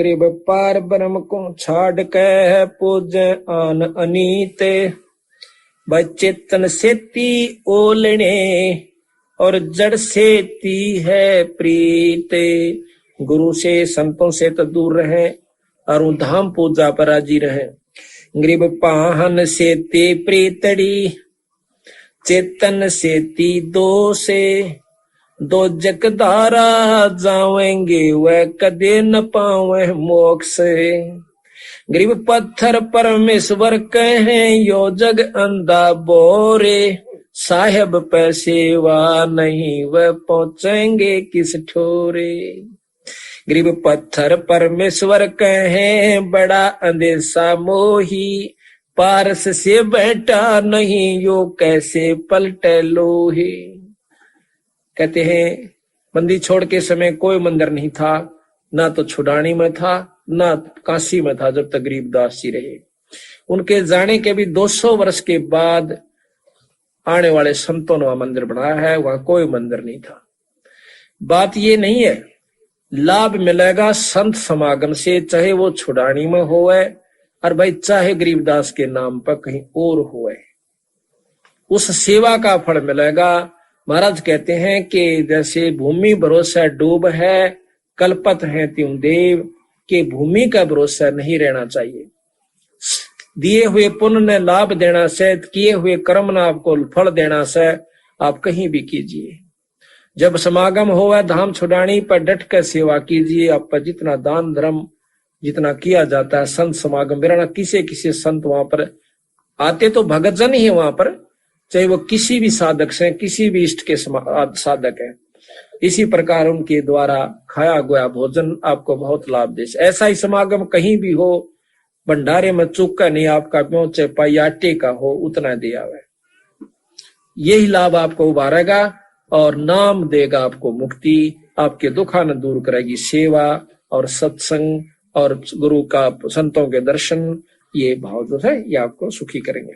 गरीब पार ब्रह्म को छाड़ के पूजे आन अनीते। भाई चेतन सेती ओलने और जड़ सेती है प्रीते। गुरु से संतों से तो दूर रहे और धाम पूजा पर राजी रहे। गरीब पाहन सेती प्रीतड़ी चेतन सेती दो से। दो जगदारा जावेंगे वह कदे न पावे मोक्ष। गरीब पत्थर परमेश्वर कहे यो जग अंधा बोरे। साहेब पे सेवा नहीं वह पहुंचेंगे किस ठोरे। गरीब पत्थर परमेश्वर कहे बड़ा अंदेशा मोही। पारस से बैठा नहीं यो कैसे पलटे लोहे। कहते हैं बंदी छोड़ के समय कोई मंदिर नहीं था, ना तो छुड़ानी में था ना काशी में था जब तक गरीबदास जी रहे। उनके जाने के भी 200 वर्ष के बाद आने वाले संतों ने वहां मंदिर बनाया है, वहां कोई मंदिर नहीं था। बात ये नहीं है, लाभ मिलेगा संत समागम से, चाहे वो छुड़ानी में होवे और भाई चाहे गरीबदास के नाम पर कहीं और होवे, उस सेवा का फल मिलेगा। महाराज कहते हैं कि जैसे भूमि भरोसा डूब है, कल्पत है त्यों देव, के भूमि का भरोसा नहीं रहना चाहिए। दिए हुए पुण्य ने लाभ देना से, किए हुए कर्म ने आपको फल देना से, आप कहीं भी कीजिए। जब समागम होगा धाम छुड़ानी पर डट कर सेवा कीजिए। आप पर जितना दान धर्म जितना किया जाता है, संत समागम बिराना किसे किसे संत वहां पर आते तो भगत जन ही है वहां पर, चाहे वो किसी भी साधक से, किसी भी इष्ट के साधक है। इसी प्रकार उनके द्वारा खाया गया भोजन आपको बहुत लाभ दे। ऐसा ही समागम कहीं भी हो, भंडारे में चूका नहीं आपका क्यों, चाहे पाई आटे का हो उतना दिया हुआ। यही लाभ आपको उभारेगा और नाम देगा आपको मुक्ति, आपके दुखा न दूर करेगी सेवा और सत्संग और गुरु का संतों के दर्शन। ये भाव जो है ये आपको सुखी करेंगे।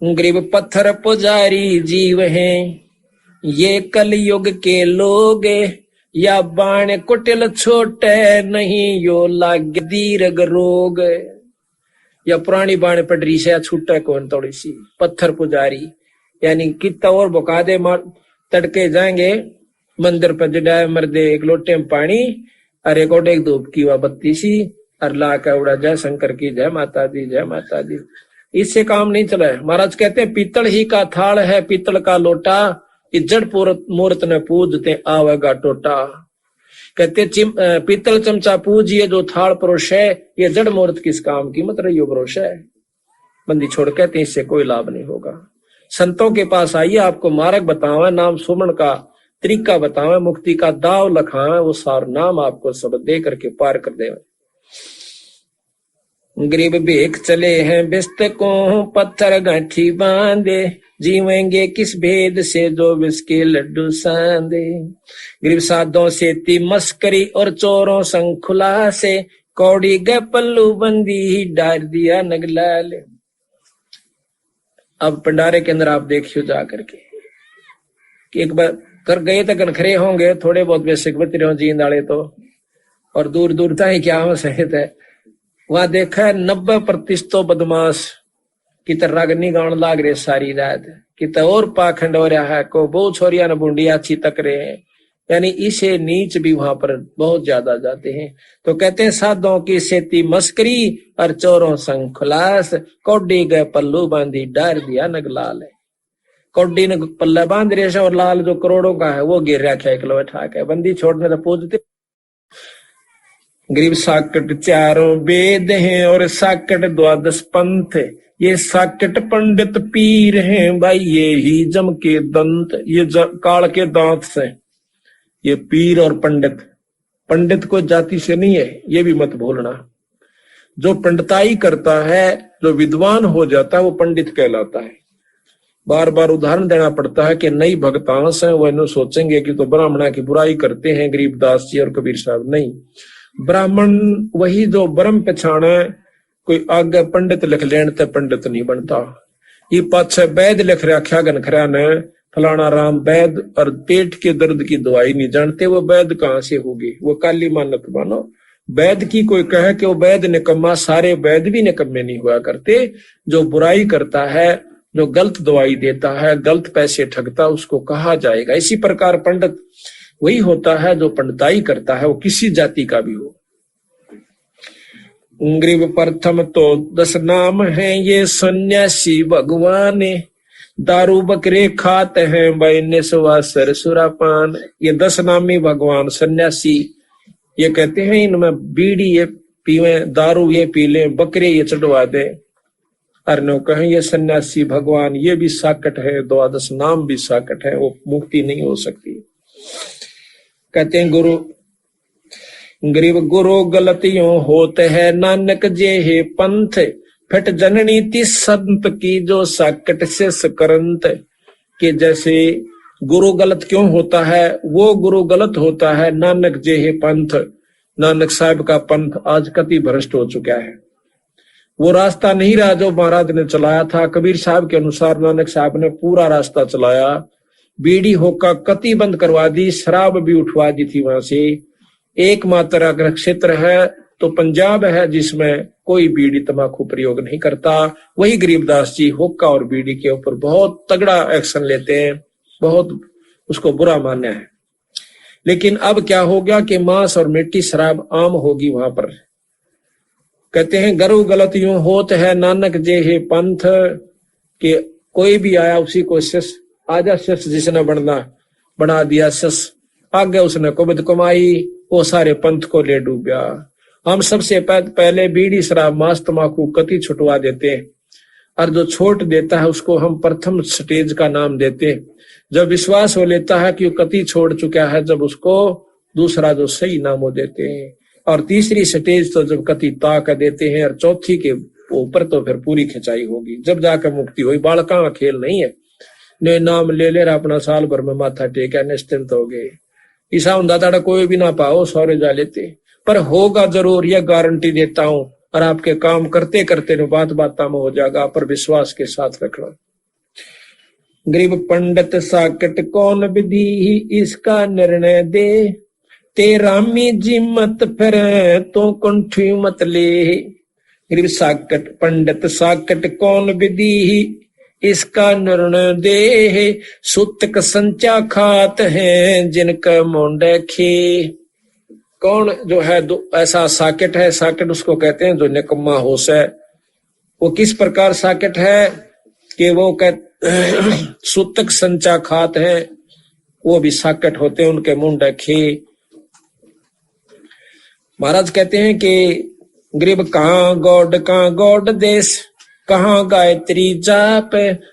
गरीब पत्थर पुजारी जीव हैं ये कलयुग के लोग, या बाण कुटिल छोटे नहीं यो लाग दीर्घ रोग। या पुरानी बाण पटरी से छूटे कौन थोड़ी सी। पत्थर पुजारी यानी कितना और बुका दे, तड़के जाएंगे मंदिर पर जड़ाए मर्दे एक लोटे में पानी और एक और एक धूप की वह बत्ती सी और ला के उड़ा जय शंकर की जय माता दी जय माता दी। इससे काम नहीं चला है। महाराज कहते हैं पीतल ही का थाल है पीतल का लोटा, जड़ मूर्त ने पूजते आवेगा टोटा। कहते पीतल चमचा पूजिए जो थाल परोश है, ये जड़ मूर्त किस काम की मत रही भरोस है। बंदी छोड़ कहते हैं इससे कोई लाभ नहीं होगा। संतों के पास आइए, आपको मार्ग बतावे, नाम सुमन का तरीका बतावे, मुक्ति का दाव लखावे, वो सार नाम आपको सब दे करके पार कर देवे। गरीब भेख चले हैं बिस्त को पत्थर गांठी बांधे, जीवेंगे किस भेद से जो विष के लड्डू सांदे। गरीब साधों से ती मस्करी और चोरों संग खुला से, कौड़ी गए पल्लू बंदी ही डार दिया नगलाल। अब भंडारे के अंदर आप देखियो जा करके कि एक बार कर गए तो कनखरे होंगे थोड़े बहुत बेसिक बच रहे हो जींद वाले तो, और दूर दूर तक क्या हो सहित है। वहां देखा है 90% बदमाश की तरह रागनी गाउन लाग रहे सारी रात, कि और पाखंड हो रहा है को बहु छोरिया न बूंडिया अच्छी तक रहे हैं। यानी इसे नीच भी वहां पर बहुत ज्यादा जाते हैं। तो कहते हैं साधों की सेती मस्करी और चोरों संग खुलास, कौडी गए पल्लू बांधी डार दिया नगलाल। कौडी ने पल्ला बांध रहे और लाल जो करोड़ों का है वो गिर रखा है किलो ठाक है। बंदी छोड़ने तो पूजते। गरीब साकट चारों वेद हैं और साकट द्वादश पंथ, ये साकट पंडित पीर हैं भाई ये ही जम के दंत। ये काल के दांत से ये पीर और पंडित, पंडित को जाति से नहीं है ये भी मत भूलना। जो पंडिताई करता है जो विद्वान हो जाता है वो पंडित कहलाता है। बार बार उदाहरण देना पड़ता है कि नई भक्तांश है वो इन्हें सोचेंगे कि तो ब्राह्मणा की बुराई करते हैं गरीबदास जी और कबीर साहब। नहीं, ब्राह्मण वही जो ब्रह्म पछाणे, कोई आगे पंडित लिख लेने तो पंडित नहीं बनता। ये पाछे वैद लिख रखा गनखरा ने फलाना राम वैद, और पेट के दर्द की दवाई नहीं जानते, वो वैद कहां से होगी? वो काली मानत मानो। वैद की कोई कहे कि वो वैद निकम्मा, सारे वैद भी निकम्मे नहीं हुआ करते। जो बुराई करता है, जो गलत दवाई देता है, गलत पैसे ठगता, उसको कहा जाएगा। इसी प्रकार पंडित वही होता है जो पंडिताई करता है, वो किसी जाति का भी हो। ग्रीव प्रथम तो 10 नाम है ये सन्यासी भगवान, दारू बकरे खाते हैं बैने सवासर सुरापान। ये 10 नामी भगवान सन्यासी, ये कहते हैं इनमें बीड़ी ये पीवे, दारू ये पी ले, बकरे ये चढ़वा दे। अर्नो कहें ये सन्यासी भगवान, ये भी साकट है, 12 नाम भी साकट है, वो मुक्ति नहीं हो सकती। कहते हैं गुरु गरीब गुरु गलतियों होते है नानक जे हे पंथ, फट जननी ती संत की जो साकट से सकरंत। कि जैसे गुरु गलत क्यों होता है? वो गुरु गलत होता है नानक जे हे पंथ, नानक साहब का पंथ आज कति भ्रष्ट हो चुका है। वो रास्ता नहीं रहा जो महाराज ने चलाया था। कबीर साहब के अनुसार नानक साहब ने पूरा रास्ता चलाया, बीड़ी होका कति बंद करवा दी, शराब भी उठवा दी थी वहां से। एकमात्र अगर क्षेत्र है तो पंजाब है जिसमें कोई बीड़ी तंबाकू प्रयोग नहीं करता। वही गरीबदास जी हुक्का और बीड़ी के ऊपर बहुत तगड़ा एक्शन लेते हैं, बहुत उसको बुरा मान्य है। लेकिन अब क्या हो गया कि मांस और मिट्टी शराब आम होगी वहां पर। कहते हैं गरु गलत यूं होत है नानक जे हे पंथ, कि कोई भी आया उसी को शिष्य, आजा शिष्य जिसने बना दिया शिष्य, आगे उसने कुबद कमाई, वो सारे पंथ को ले डूबा। हम सबसे पहले बीड़ी शराब मांस तंबाकू कति छुटवा देते हैं, और जो छोड़ देता है उसको हम प्रथम स्टेज का नाम देते हैं। जब विश्वास हो लेता है कि वो कति छोड़ चुका है, जब उसको दूसरा जो सही नाम वो देते हैं। और तीसरी स्टेज तो जब कति ताक देते हैं, और चौथी के ऊपर तो फिर पूरी खिंचाई होगी, जब जाकर मुक्ति हुई। बालका का खेल नहीं है, ने नाम ले ले अपना साल भर में माथा टेका निश्चिंत हो गए। ईसा दादा कोई भी ना पाओ सौरे जा लेते, पर होगा जरूर, यह गारंटी देता हूं। और आपके काम करते करते न बात में हो जाएगा, पर विश्वास के साथ रखना। गरीब पंडित साकट कौन विधि इसका निर्णय दे, तेरामी जी मत फिर तो कुंठी मत ले। गरीब साकट पंडित साकट कौन विधि इसका निर्णय दे, सुतक संचा खात है जिनका मुंडे खे। कौन जो है ऐसा साकेट है? साकेट उसको कहते हैं जो निकम्मा होश है। वो किस प्रकार साकेट है कि वो सुतक संचा खात है, वो भी साकेट होते हैं, उनके मुंडे खे। महाराज कहते हैं कि गरीब कहाँ गौड देश, कहाँ गायत्री जाप,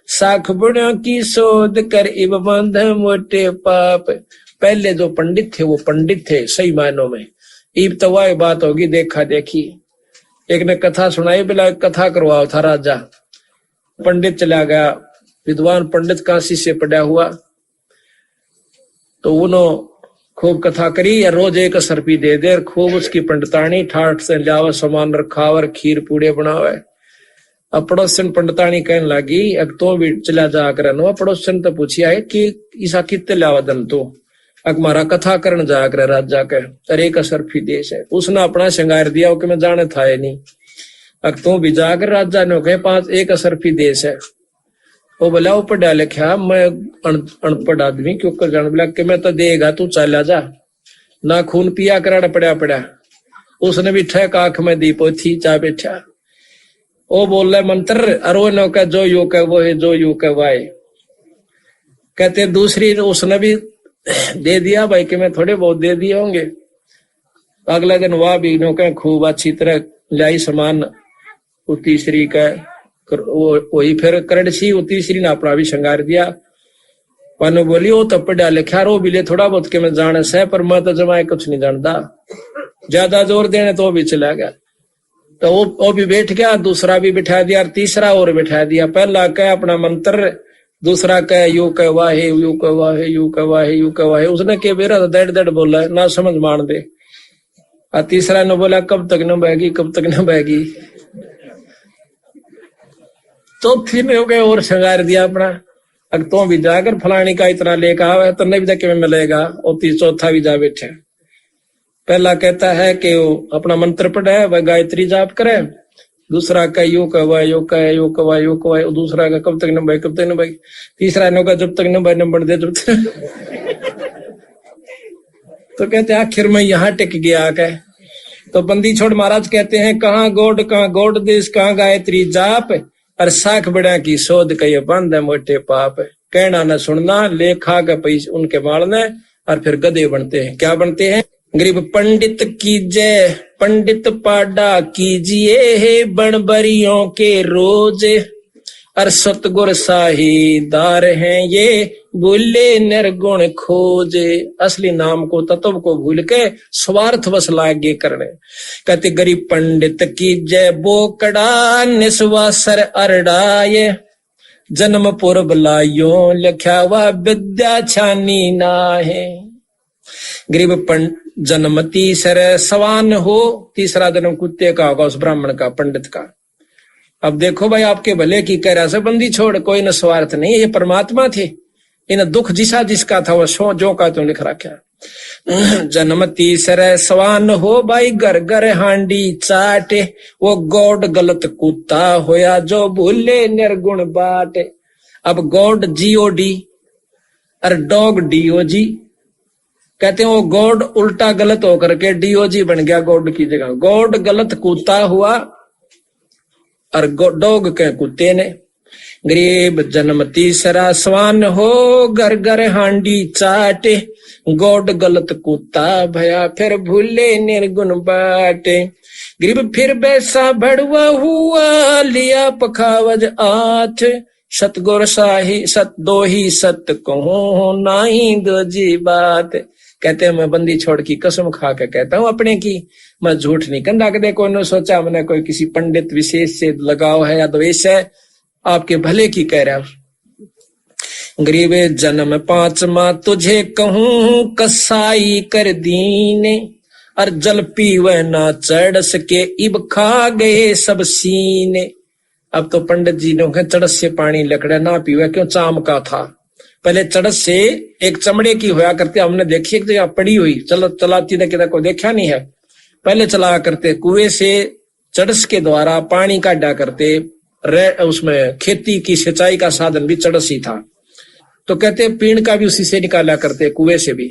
साख बुढ़ियों की शोध कर इब बंध मोटे पाप। पहले जो पंडित थे वो पंडित थे सही मायनों में, इब तो वह बात होगी देखा देखी। एक ने कथा सुनाई, बोला कथा करवाओ था राजा। पंडित चला गया, विद्वान पंडित काशी से पढ़ा हुआ, तो उन्होंने खूब कथा करी, या रोज 1 सरपी दे दे, खूब उसकी पंडितानी ठाठ से लावा, सामान रखावर, खीर पूड़े बनावे। अब पड़ोसन पंडितानी कहने लगी, अब तो भी चला जा कर। पड़ोसन तो पूछिया है कि ईसा कितने लावा दन तो, अग मारा कथा करन जा कर राजा के, अरे 1 सरफी देश है। उसने अपना श्रृंगार दिया कि मैं जाने था नहीं, अग तो भी जाकर राजा ने कहे 1 सरफी देश है। वो बोला वो पढ़ा लिखा, मैं अनपढ़ आदमी क्यों कर जान, बोला कि मैं तो देगा तू चला जा, ना खून पिया कर पड़ा। उसने भी ठेक आंख में दी पोथी चा बैठा। वो बोल रहे मंत्र, अरो नो का जो यू का वो है, जो यू का वाय। कहते दूसरी उसने भी दे दिया भाई कि मैं थोड़े बहुत दे दिए होंगे। अगला दिन वह भी नो का खूब अच्छी तरह लाई सामान। वो तीसरी का वही फिर करड़सी, वो तीसरी ने अपना भी श्रृंगार दिया। पानो बोली वो तो पढ़ा लिखा रो भी ले थोड़ा बहुत के मैं जाने से, पर मैं तो जमाए कुछ नहीं जानता। ज्यादा जोर देने तो भी चला गया। तो वो भी बैठ गया, दूसरा भी बिठा दिया, और तीसरा और बिठा दिया। पहला कह अपना मंत्र, दूसरा कह यू कह वाहे, यू कह वाहे, यू कह वाहे, यू कह वाहे। उसने के बेरा तो दड़ दड़ बोला ना समझ मान दे। और तीसरा ने बोला कब तक न बहेगी, कब तक न बहेगी। चौथी ने हो गए और श्रृंगार दिया अपना, अगर तो भी जाकर फलानी का इतना लेकर आवे तो नहीं जाके में मिलेगा, और चौथा भी जा बैठे। पहला कहता है कि वो अपना मंत्र पढ़े, वह गायत्री जाप करे। दूसरा का यो कवा यो कह यो कवा यो कवा, दूसरा का कब तक न भाई कब तक न भाई, तीसरा नो का जब तक न भाई नंबर दे जब तक तो कहते आखिर में यहाँ टिक गया कह। तो बंदी छोड़ महाराज कहते हैं कहाँ गोड देश कहाँ गायत्री जाप, और साख बड़ा की शोध का ये बंद है मोटे पाप। कहना न सुनना ले खा के पैसे उनके मारने, और फिर गधे बनते हैं। क्या बनते हैं? गरीब पंडित कीजय पंडित पाडा कीजिए है बनबरियों के रोज, और सतगुर साहीदार हैं ये भूले निर्गुण खोजे। असली नाम को तत्व को भूल के स्वार्थ बस लागे करने। कहते गरीब पंडित की जय बोकड़ा निस्वासर अरडाए, जन्म पूर्व लायो लिखा हुआ विद्या छानी ना है। गरीब जन्म तीसर सवान हो, तीसरा जन्म कुत्ते का होगा उस ब्राह्मण का पंडित का। अब देखो भाई आपके भले की कह रहा से बंदी छोड़, कोई न स्वार्थ नहीं, ये परमात्मा थे। इन दुख जिसा जिसका था वो सो जो का तो लिख रखा। जन्म तीसरे सवान हो भाई घर घर हांडी चाटे, वो गॉड गलत कुत्ता होया जो भूले निर्गुण बाटे। अब गॉड GOD और डॉग DOG, कहते हैं वो गॉड उल्टा गलत होकर के DOG बन गया गॉड की जगह। गॉड गलत कुत्ता हुआ और डॉग के कुत्ते ने। गरीब जन्म तीसरा स्वान हो घर घर हांडी चाटे, गॉड गलत कुत्ता भया फिर भूले निर्गुण बाटे। गरीब फिर बैसा भड़वा हुआ लिया पखावज आठ, सतगुर साही सत दो ही सत कहूं नाही दो जी बात। कहते हैं मैं बंदी छोड़ की कसम खा के कहता हूँ अपने की, मैं झूठ नहीं कहता। कदे कोई ने सोचा मैंने कोई किसी पंडित विशेष से लगाव है या द्वेष है, आपके भले की कह रहा। गरीब जन्म पांचवा तुझे कहूं कसाई कर दीने, और जल पीवे ना चढ़ सके इब खा गए सब सीने। अब तो पंडित जी ने चढ़स से पानी लकड़ा ना पीवे, क्यों चाम का था। पहले चढ़स से एक चमड़े की होया करते, हमने देखी एक जगह पड़ी हुई, चलो चलाती था किधर को देखा नहीं है। पहले चला करते कुएं से चढ़स के द्वारा पानी काटा करते, उसमें खेती की सिंचाई का साधन भी चढ़स ही था। तो कहते पीण का भी उसी से निकाला करते, कुएं से भी।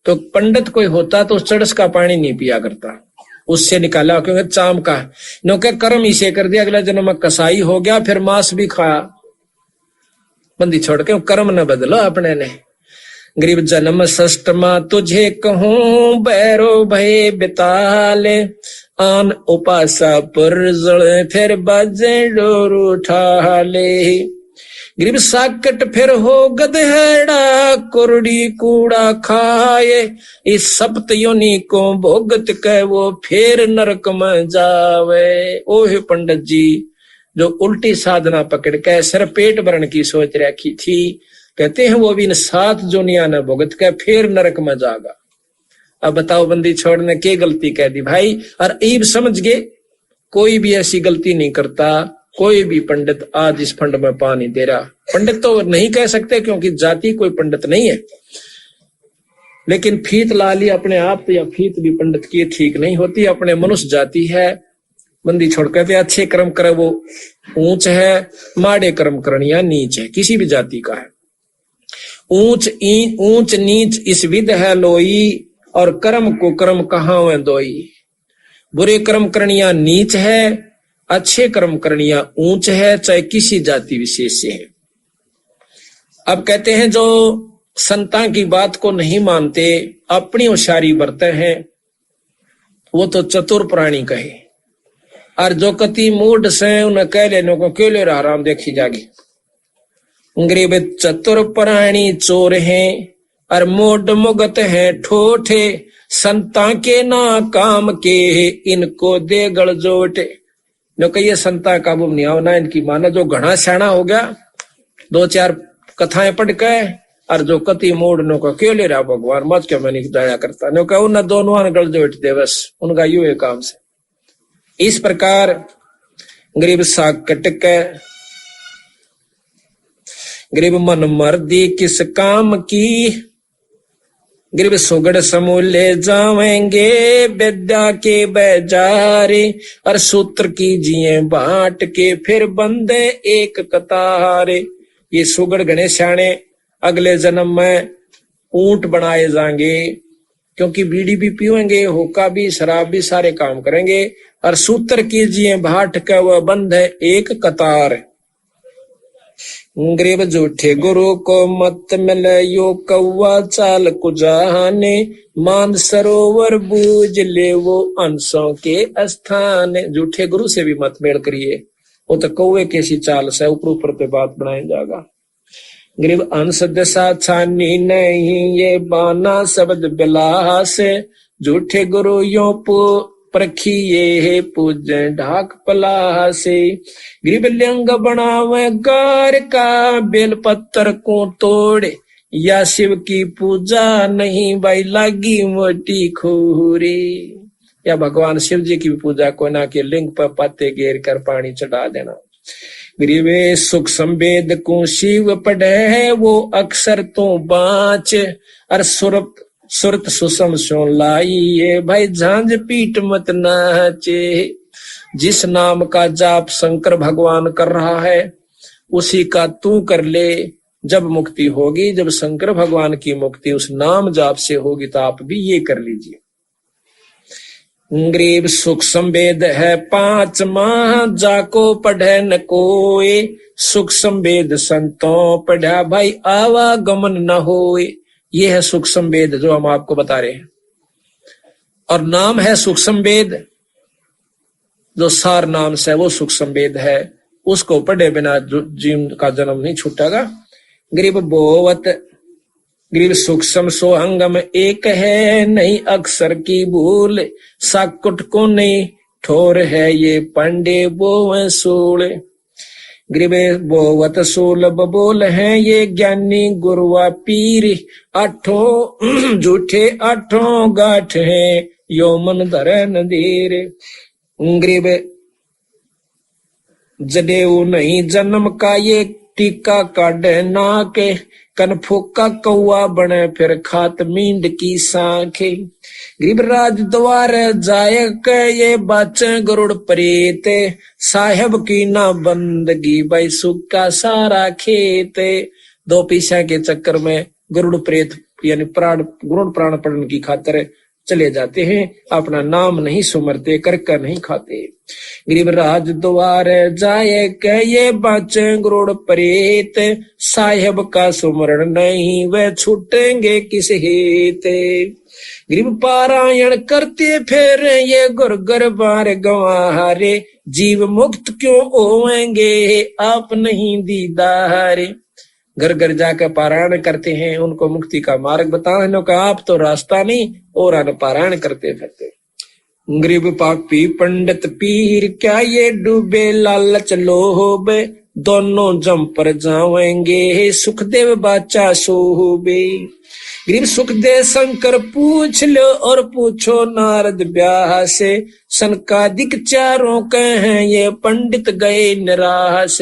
तो पंडित कोई होता तो चढ़स का पानी नहीं पिया करता, उससे निकाला, क्योंकि चाम का नो के कर्म इसे कर दिया। अगला जन्म कसाई हो गया, फिर मांस भी खाया। बंदी छोड़ के कर्म न बदलो अपने ने। गरीब जन्म षष्ठमा तुझे कहूं बैरो भय बिताले, आन उपासा पर जड़ फिर बजे डोर उठा ले। गरीब साकट फिर हो गधेड़ा कुरड़ी कूड़ा खाए, इस सप्त योनि को भोगत कह वो फिर नरक में जावे। ओहे पंडित जी जो उल्टी साधना पकड़ के सिर पेट भरण की सोच रखी थी, कहते हैं वो भी इन 7 जोनिया न भुगत के फिर नरक में जागा। अब बताओ बंदी छोड़ने की गलती कह दी भाई। और ईब समझ गए कोई भी ऐसी गलती नहीं करता, कोई भी पंडित आज इस फंड में पा नहीं दे रहा। पंडित तो नहीं कह सकते क्योंकि जाति कोई पंडित नहीं है, लेकिन फीत ला ली अपने आप तो, या फीत भी पंडित की ठीक नहीं होती, अपने मनुष्य जाति है। बंदी छोड़ कहते अच्छे कर्म करे वो ऊंच है, माड़े कर्म करनिया नीच है, किसी भी जाति का है। ऊंच नीच इस विध है लोई, और कर्म को कर्म कहाँ में दोई। बुरे कर्म करनिया नीच है, अच्छे कर्म करनिया ऊंच है, चाहे किसी जाति विशेष से है। अब कहते हैं जो संतां की बात को नहीं मानते, अपनी होशियारी बरते हैं, वो तो चतुर प्राणी कहे। और जो कति मूड से उन्हें कह लेने को क्यों ले रहा राम देखी जागी। गरीब चतुर प्राणी चोर हैं, और मोड मुगत है ठोठे, संता के ना काम के इनको दे गड़जोटे। जो कहिए संता काबू नहीं आओ ना इनकी माना, जो घना स्याणा हो गया 2-4 कथाएं पढ़ के, और जो कति मोड़ नो का क्यों ले रहा भगवान मत क्या मैंने दया करता नो का उन दोनों गड़जोट दे, बस उनका यू है काम से। इस प्रकार गरीब साग कटक गरीब मन मर्दी किस काम की, गरीब सुगड़ समूह ले जावेंगे विद्या के बेजारे, और सूत्र कीजिए बांट के फिर बंदे एक कतारे। ये सुगड़ गणे श्याणे अगले जन्म में ऊंट बनाए जाएंगे, क्योंकि बीड़ी भी पीवेंगे, हुक्का भी, शराब भी, सारे काम करेंगे। और सूत्र कीजिए बांट के वह बंदे एक कतार। गरीब झूठे गुरु को मत मिले यो कौवा चाल कुजाने, मान सरोवर बूझ ले वो अंशों के स्थान। झूठे गुरु से भी मत मेल करिए, वो तो कौवे कैसी चाल से ऊपर ऊपर पे बात बनाया जाएगा। गरीब अंश दशा छानी नहीं ये बाना शब्द बिलास, झूठे गुरु यो परखिए पूज ढाक पला से। गरीब लिंग बनावे गार का बेल पत्थर को तोड़े, या शिव की पूजा नहीं भाई लागी मोटी खोरी। या भगवान शिव जी की पूजा को ना के लिंग पर पत्ते घेर कर पानी चढ़ा देना। गरीब सुख संवेद को शिव पढ़े वो अक्षर तो बाँच, और सुरत सुसम सो लाइए भाई झांझ पीट मत नाचे। जिस नाम का जाप शंकर भगवान कर रहा है उसी का तू कर ले, जब मुक्ति होगी, जब शंकर भगवान की मुक्ति उस नाम जाप से होगी तो आप भी ये कर लीजिए। गरीब सुख संवेद है 5 माह जाको पढ़े न कोई, सुख संवेद संतों पढ़ा भाई आवागमन न होए। ये है सुख संवेद जो हम आपको बता रहे हैं, और नाम है सुख संवेद, जो सार नाम से वो सुख संवेद है, उसको पढ़े बिना जीव का जन्म नहीं छूटेगा। गरीब बोवत गरीब सूक्ष्म सोहंगम एक है नहीं अक्षर की भूल, साकुट को नहीं ठोर है ये पंडे बोव सूल। गरीब बोवत सूलब बोल है ये ज्ञानी गुरुआ पीर, 8 झूठे 8 गाठ है यो मन धरे नदीर। गरीब जडेऊ नहीं जन्म का ये टीका काढ़े नाके, कनफोका कौआ बने फिर खात मींड की सांखे। गरीब राज द्वार जाय के ये बाचे गरुड़ प्रेत, साहेब की ना बंदगी भाई सुक्का सारा खेत। 2 पैसा के चक्कर में गरुड़ प्रेत यानी गरुड़ प्राण पड़ने की खातिर चले जाते हैं, अपना नाम नहीं सुमरते, करकर नहीं खाते। गरीब राज द्वार जाए के ये बाचे गरुड़ प्रेत, साहेब का सुमरण नहीं वे छूटेंगे किस हेते। गरीब पारायण करते फिर ये गुरगर बार गंवारे, जीव मुक्त क्यों होएंगे आप नहीं दीदारे। घर घर जाकर पारायण करते हैं, उनको मुक्ति का मार्ग बताने का आप तो रास्ता नहीं और आने पारायण करते फिरते। गरीब पापी पंडित पीर क्या ये डूबे लालच लोभ, दोनों जम पर जाएंगे सुखदेव बाचा सोबे। गरीब सुखदेव शंकर पूछ लो और पूछो नारद ब्याह से, सनकादिक चारों कहें ये पंडित गए निराश।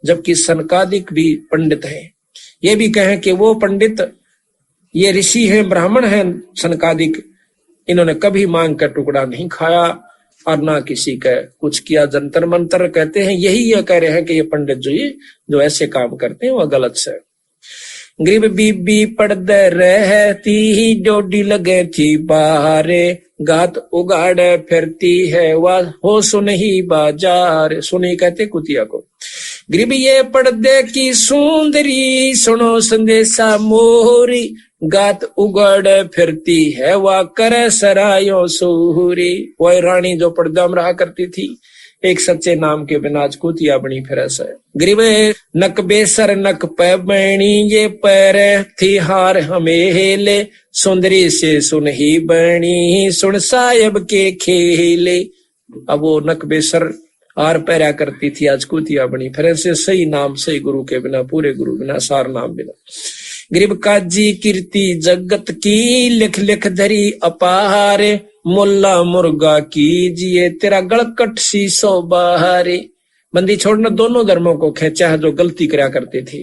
जबकि सनकादिक भी पंडित है, ये भी कहें कि वो पंडित ये ऋषि हैं, ब्राह्मण हैं सनकादिक, इन्होंने कभी मांग का टुकड़ा नहीं खाया और ना किसी का कुछ किया। जंतर मंतर कहते हैं, यही ये कह रहे हैं कि ये पंडित जो ऐसे काम करते हैं वह गलत से। गरीब बीबी पड़दे रहती ही डोडी लगे थी बाहरे, गात उगाड़े फिरती है वह हो सुनही बाजार। सुनी कहते कुतिया को। गरीब ये पर्दे की सुंदरी सुनो संदेशा मोहरी, गात उगड़ फिरती है वह करे सरायों सोहरी। वह रानी जो पर्दा में रहा करती थी, एक सच्चे नाम के बिना आज कुतिया बनी फिरस है। गरीब नक बेसर नक पे बैणी ये पैर थी हार हमेले, सुंदरी से सुन ही बैणी सुन साहेब के खेले। अब वो नक बेसर हार पैरा करती थी, आज कुतिया बनी फिर से। सही नाम सही गुरु के बिना, पूरे गुरु बिना, सार नाम बिना। गरीब काजी कीर्ति जगत की लिख लिख धरी अपारे, मुल्ला मुर्गा कीजिए तेरा गलकट शीशो बाहरे। बंदी छोड़ना दोनों धर्मों को खेचा है जो गलती करा करते थे।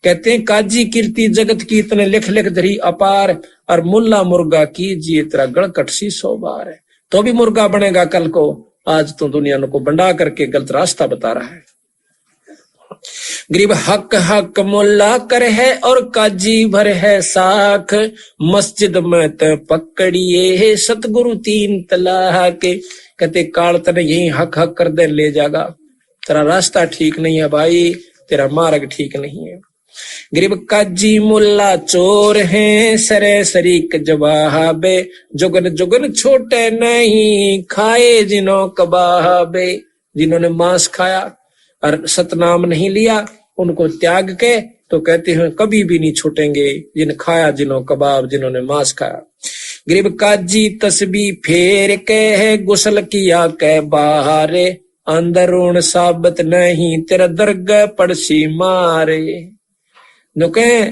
कहते हैं काजी कीर्ति जगत की इतने लिख लिख धरी अपार, और मुल्ला मुर्गा की जी तेरा गण कटसी 100 बार है। तो भी मुर्गा बनेगा कल को, आज तो दुनिया को बंडा करके गलत रास्ता बता रहा है। गरीब हक हक मुल्ला कर है और काजी भर है साख, मस्जिद में तो पकड़िए सतगुरु 3 तलाक। कहते काल तने यही हक हक कर दे ले जागा, तेरा रास्ता ठीक नहीं है भाई, तेरा मार्ग ठीक नहीं है। गरीब काजी मुल्ला चोर हैं सरे सरीक जवाबे, जुगन जुगन छोटे नहीं खाए जिन्हों कबाबे। जिन्होंने मांस खाया और सतनाम नहीं लिया उनको त्याग के तो कहते हैं कभी भी नहीं छूटेंगे, जिन खाया जिन्हों कबाब, जिन्होंने मांस खाया। गरीब काजी तस्बी फेर के है गुसल किया के बाहरे, अंदरून साबित नहीं तेरा दरगाह पड़सी मारे। नो कहे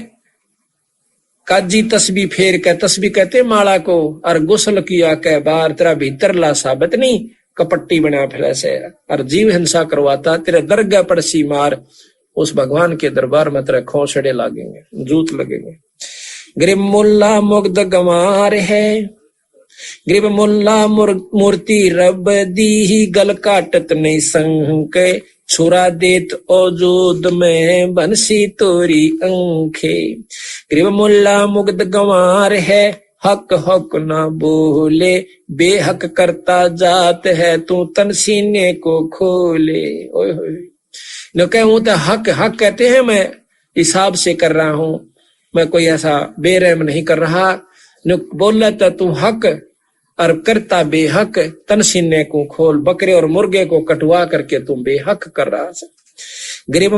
काजी तस्बी फेर के, तस्बी कहते माला को, और गुसल किया के बाहर तेरा भीतरला साबित नहीं कपट्टी बना फिर से, और जीव हिंसा करवाता तेरे दरगाह पड़सी मार। उस भगवान के दरबार में तेरे खोसड़े लगेंगे, जूत लगेंगे। गरीब मुल्ला मुग्ध गंवार है, गरीब मुल्ला मूर्ति रब दी गल काटत नहीं संक, छुरा देत औजूद में बंसी तोरी अंखे। गरीब मुल्ला मुग्ध गंवार है, हक हक ना बोले, बेहक करता जात है तू तन सीने को खोले। ओए होए न कहूं तो हक हक कहते हैं, मैं हिसाब से कर रहा हूं, मैं कोई ऐसा बेरहम नहीं कर रहा। न बोला तो तू हक और करता बेहक, तन सीने को खोल, बकरे और मुर्गे को कटवा करके तुम बेहक कर रहा है। गरीब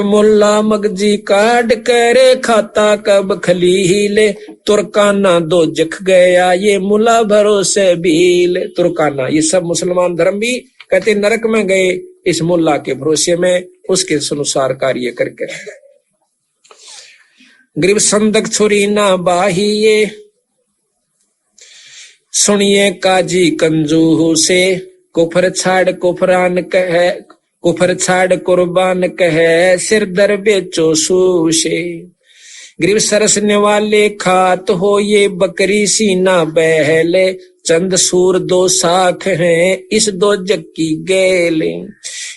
मुल्ला मगजी काट करे खाता कब खलीले, तुर्काना दो जख गया ये मुला भरोसे भील। तुर्काना ये सब मुसलमान धर्म भी कहते नरक में गए इस मुल्ला के भरोसे में, उसके अनुसार कार्य करके। गरीब संदक छुरी ना बाहिए, सुनिए काजी कंजू से, कुफर छाड़ कुफरान कहे, कुफर छाड़ कुर्बान कहे, सिर दर बेचो सूशे। गरीब सरसने वाले खात हो ये बकरी सीना बहले, चंद सूर 2 साख हैं इस 2 जग की गेले।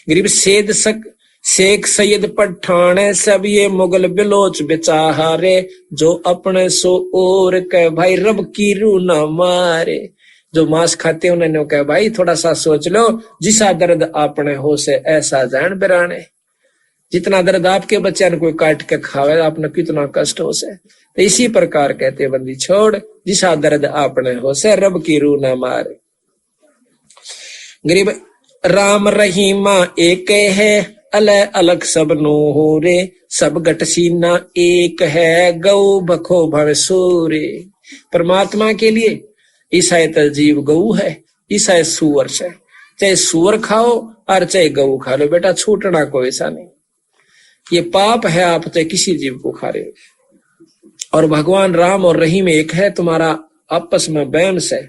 गरीब शेख सैयद पठान सब ये मुगल बिलोच बेचारे, जो अपने सो और कह भाई रब की रूह ना मारे। जो मांस खाते उन्होंने कहा भाई थोड़ा सा सोच लो, जिसा दर्द आपने हो से ऐसा जान बिराने। जितना दर्द आपके बच्चे ने कोई काट के खावे आपने कितना कष्ट हो से, तो इसी प्रकार कहते बंदी छोड़, जिसा दर्द आपने हो से रब की रूह ना मारे। गरीब राम रहीमा एक है, अलग अलग सब नूरे, सब गट सीना एक है, गौ भखो भव सूरे। परमात्मा के लिए ईसाई जीव गऊ है, ईसाई सुअर से, चाहे सुअर खाओ और चाहे गऊ खा लो बेटा, छूटना कोई ऐसा नहीं। ये पाप है आप चाहे किसी जीव को खा रहे हो। और भगवान राम और रहीम एक है, तुम्हारा आपस में वहम से।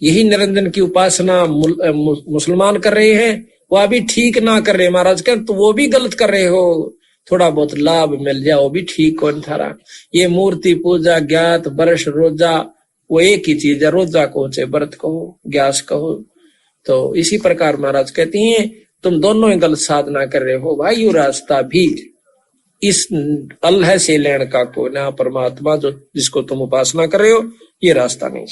यही निरंजन की उपासना मुसलमान कर रहे हैं, वह भी ठीक ना कर रहे महाराज कर, तो वो भी गलत कर रहे हो। थोड़ा बहुत लाभ मिल जाए वो भी ठीक कौन थारा। ये मूर्ति पूजा ज्ञात बरस रोजा वो एक ही चीज है, रोजा कहो चाहे व्रत कहो ग्यास कहो। तो इसी प्रकार महाराज कहती हैं तुम दोनों ही गलत साधना कर रहे हो भाई, यू रास्ता भी इस अल्लाह से लेने का को ना, परमात्मा जो जिसको तुम उपासना कर रहे हो ये रास्ता नहीं।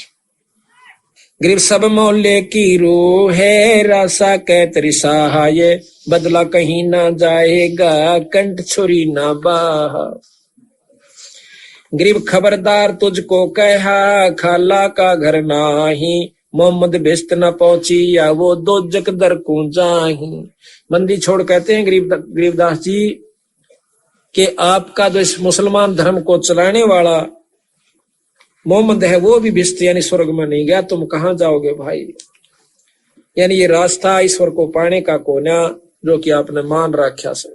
गरीब सब मोहल्ले की रूह है, रासा कैतरी सहाय, बदला कहीं ना जाएगा कंठ छुरी ना बाहा। गरीब खबरदार तुझको कहा खाला का घर नाही, मोहम्मद बेस्त न पहुंची या वो 2 जग दर को जाही। बंदी छोड़ कहते हैं गरीबदास जी कि आपका जो इस मुसलमान धर्म को चलाने वाला मोहम्मद है वो भी भिस्त यानी स्वर्ग में नहीं गया, तुम कहां जाओगे भाई। यानी ये रास्ता ईश्वर को पाने का कोना जो कि आपने मान रखा से।